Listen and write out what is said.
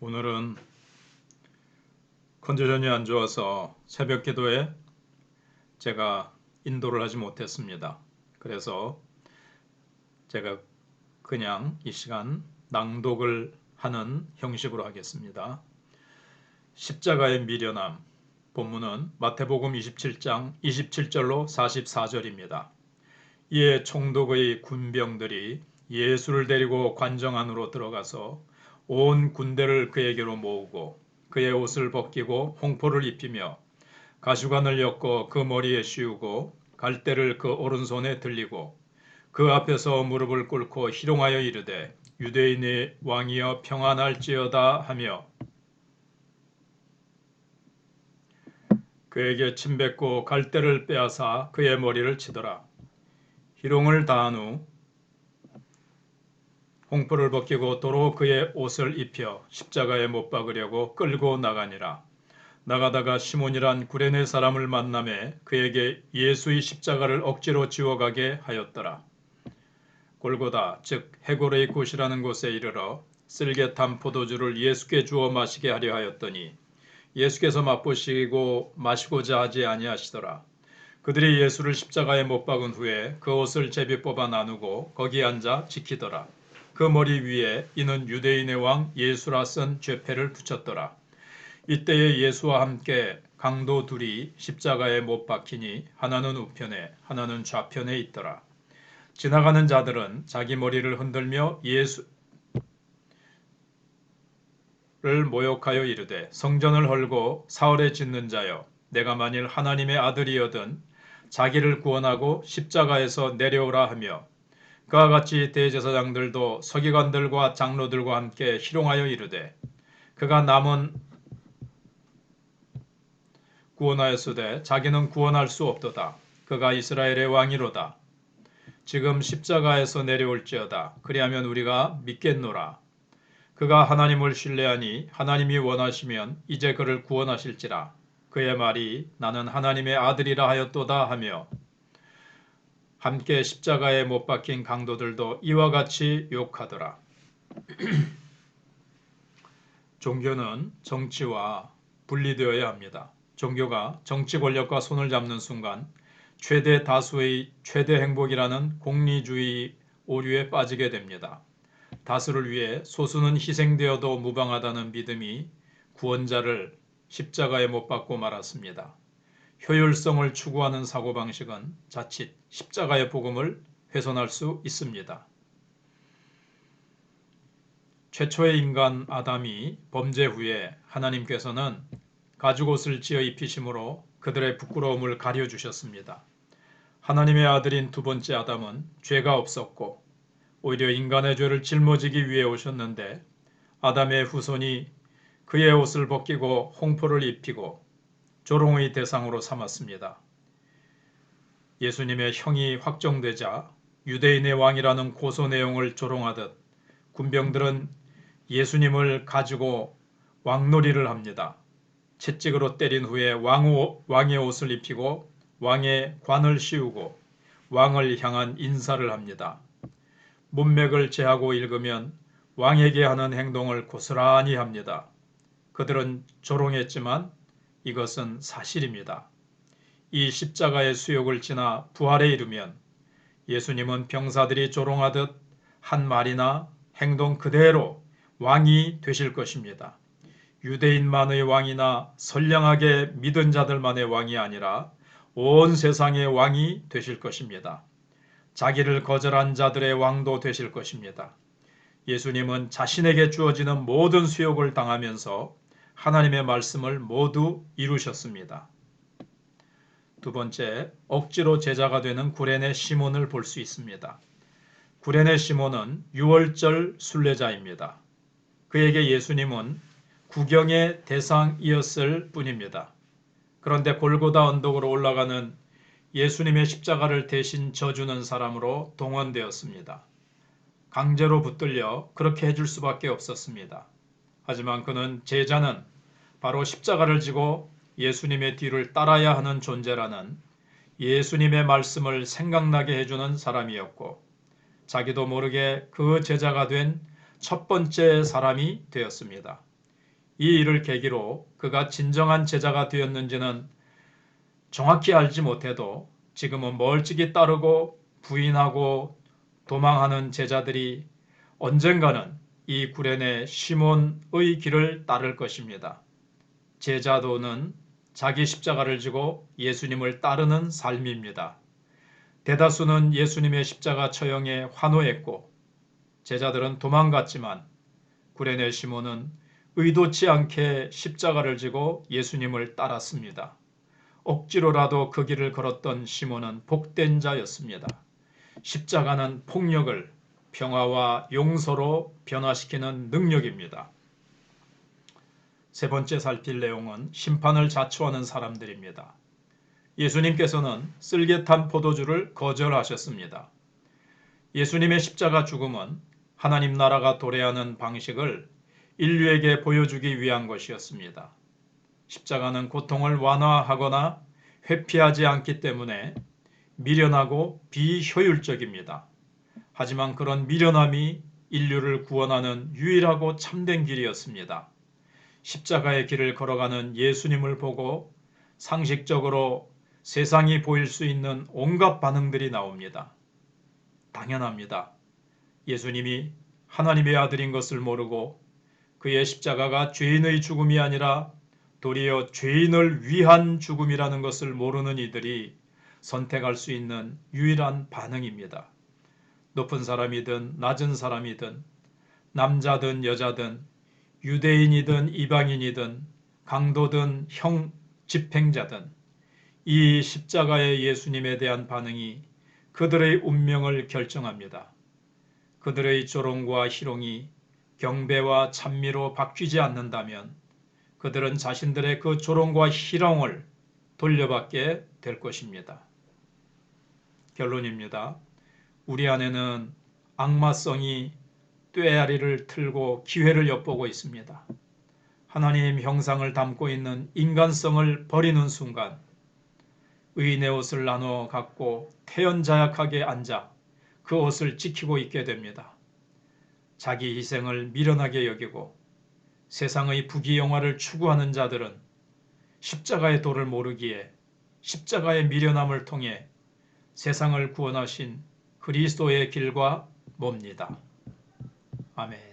오늘은 컨디션이 안 좋아서 새벽 기도에 제가 인도를 하지 못했습니다. 그래서 제가 그냥 이 시간 낭독을 하는 형식으로 하겠습니다. 십자가의 미련함. 본문은 마태복음 27장 27절로 44절입니다. 이에 총독의 군병들이 예수를 데리고 관정 안으로 들어가서 온 군대를 그에게로 모으고 그의 옷을 벗기고 홍포를 입히며 가시관을 엮어 그 머리에 씌우고 갈대를 그 오른손에 들리고 그 앞에서 무릎을 꿇고 희롱하여 이르되 유대인의 왕이여 평안할지어다 하며 그에게 침뱉고 갈대를 빼앗아 그의 머리를 치더라. 희롱을 다한 후 홍포를 벗기고 도로 그의 옷을 입혀 십자가에 못 박으려고 끌고 나가니라. 나가다가 시몬이란 구레네 사람을 만나매 그에게 예수의 십자가를 억지로 지워가게 하였더라. 골고다 즉 해골의 곳이라는 곳에 이르러 쓸개 탄 포도주를 예수께 주어 마시게 하려 하였더니 예수께서 맛보시고 마시고자 하지 아니하시더라. 그들이 예수를 십자가에 못 박은 후에 그 옷을 제비 뽑아 나누고 거기 앉아 지키더라. 그 머리 위에 이는 유대인의 왕 예수라 쓴 죄패를 붙였더라. 이때에 예수와 함께 강도 둘이 십자가에 못 박히니 하나는 우편에 하나는 좌편에 있더라. 지나가는 자들은 자기 머리를 흔들며 예수를 모욕하여 이르되 성전을 헐고 사흘에 짓는 자여 내가 만일 하나님의 아들이여든 자기를 구원하고 십자가에서 내려오라 하며 그와 같이 대제사장들도 서기관들과 장로들과 함께 희롱하여 이르되 그가 남은 구원하였으되 자기는 구원할 수 없도다. 그가 이스라엘의 왕이로다. 지금 십자가에서 내려올지어다. 그리하면 우리가 믿겠노라. 그가 하나님을 신뢰하니 하나님이 원하시면 이제 그를 구원하실지라. 그의 말이 나는 하나님의 아들이라 하였도다 하며 함께 십자가에 못 박힌 강도들도 이와 같이 욕하더라. 종교는 정치와 분리되어야 합니다. 종교가 정치 권력과 손을 잡는 순간 최대 다수의 최대 행복이라는 공리주의 오류에 빠지게 됩니다. 다수를 위해 소수는 희생되어도 무방하다는 믿음이 구원자를 십자가에 못 박고 말았습니다. 효율성을 추구하는 사고방식은 자칫 십자가의 복음을 훼손할 수 있습니다. 최초의 인간 아담이 범죄 후에 하나님께서는 가죽옷을 지어 입히심으로 그들의 부끄러움을 가려주셨습니다. 하나님의 아들인 두 번째 아담은 죄가 없었고 오히려 인간의 죄를 짊어지기 위해 오셨는데 아담의 후손이 그의 옷을 벗기고 홍포를 입히고 조롱의 대상으로 삼았습니다. 예수님의 형이 확정되자 유대인의 왕이라는 고소 내용을 조롱하듯 군병들은 예수님을 가지고 왕놀이를 합니다. 채찍으로 때린 후에 왕의 옷을 입히고 왕의 관을 씌우고 왕을 향한 인사를 합니다. 문맥을 제하고 읽으면 왕에게 하는 행동을 고스란히 합니다. 그들은 조롱했지만 이것은 사실입니다. 이 십자가의 수욕을 지나 부활에 이르면 예수님은 병사들이 조롱하듯 한 말이나 행동 그대로 왕이 되실 것입니다. 유대인만의 왕이나 선량하게 믿은 자들만의 왕이 아니라 온 세상의 왕이 되실 것입니다. 자기를 거절한 자들의 왕도 되실 것입니다. 예수님은 자신에게 주어지는 모든 수욕을 당하면서 하나님의 말씀을 모두 이루셨습니다. 두 번째, 억지로 제자가 되는 구레네 시몬을 볼 수 있습니다. 구레네 시몬은 유월절 순례자입니다. 그에게 예수님은 구경의 대상이었을 뿐입니다. 그런데 골고다 언덕으로 올라가는 예수님의 십자가를 대신 져주는 사람으로 동원되었습니다. 강제로 붙들려 그렇게 해줄 수밖에 없었습니다. 하지만 그는 제자는 바로 십자가를 지고 예수님의 뒤를 따라야 하는 존재라는 예수님의 말씀을 생각나게 해주는 사람이었고 자기도 모르게 그 제자가 된 첫 번째 사람이 되었습니다. 이 일을 계기로 그가 진정한 제자가 되었는지는 정확히 알지 못해도 지금은 멀찍이 따르고 부인하고 도망하는 제자들이 언젠가는 이 구레네 시몬의 길을 따를 것입니다. 제자도는 자기 십자가를 지고 예수님을 따르는 삶입니다. 대다수는 예수님의 십자가 처형에 환호했고 제자들은 도망갔지만 구레네 시몬은 의도치 않게 십자가를 지고 예수님을 따랐습니다. 억지로라도 그 길을 걸었던 시몬은 복된 자였습니다. 십자가는 폭력을 평화와 용서로 변화시키는 능력입니다. 세 번째 살필 내용은 심판을 자초하는 사람들입니다. 예수님께서는 쓸개탄 포도주를 거절하셨습니다. 예수님의 십자가 죽음은 하나님 나라가 도래하는 방식을 인류에게 보여주기 위한 것이었습니다. 십자가는 고통을 완화하거나 회피하지 않기 때문에 미련하고 비효율적입니다. 하지만 그런 미련함이 인류를 구원하는 유일하고 참된 길이었습니다. 십자가의 길을 걸어가는 예수님을 보고 상식적으로 세상이 보일 수 있는 온갖 반응들이 나옵니다. 당연합니다. 예수님이 하나님의 아들인 것을 모르고 그의 십자가가 죄인의 죽음이 아니라 도리어 죄인을 위한 죽음이라는 것을 모르는 이들이 선택할 수 있는 유일한 반응입니다. 높은 사람이든 낮은 사람이든 남자든 여자든 유대인이든 이방인이든 강도든 집행자든 이 십자가의 예수님에 대한 반응이 그들의 운명을 결정합니다. 그들의 조롱과 희롱이 경배와 찬미로 바뀌지 않는다면 그들은 자신들의 그 조롱과 희롱을 돌려받게 될 것입니다. 결론입니다. 우리 안에는 악마성이 꾀아리를 틀고 기회를 엿보고 있습니다. 하나님 형상을 담고 있는 인간성을 버리는 순간 의인의 옷을 나누어 갖고 태연자약하게 앉아 그 옷을 지키고 있게 됩니다. 자기 희생을 미련하게 여기고 세상의 부귀영화를 추구하는 자들은 십자가의 도를 모르기에 십자가의 미련함을 통해 세상을 구원하신 그리스도의 길과 멉니다. 아멘.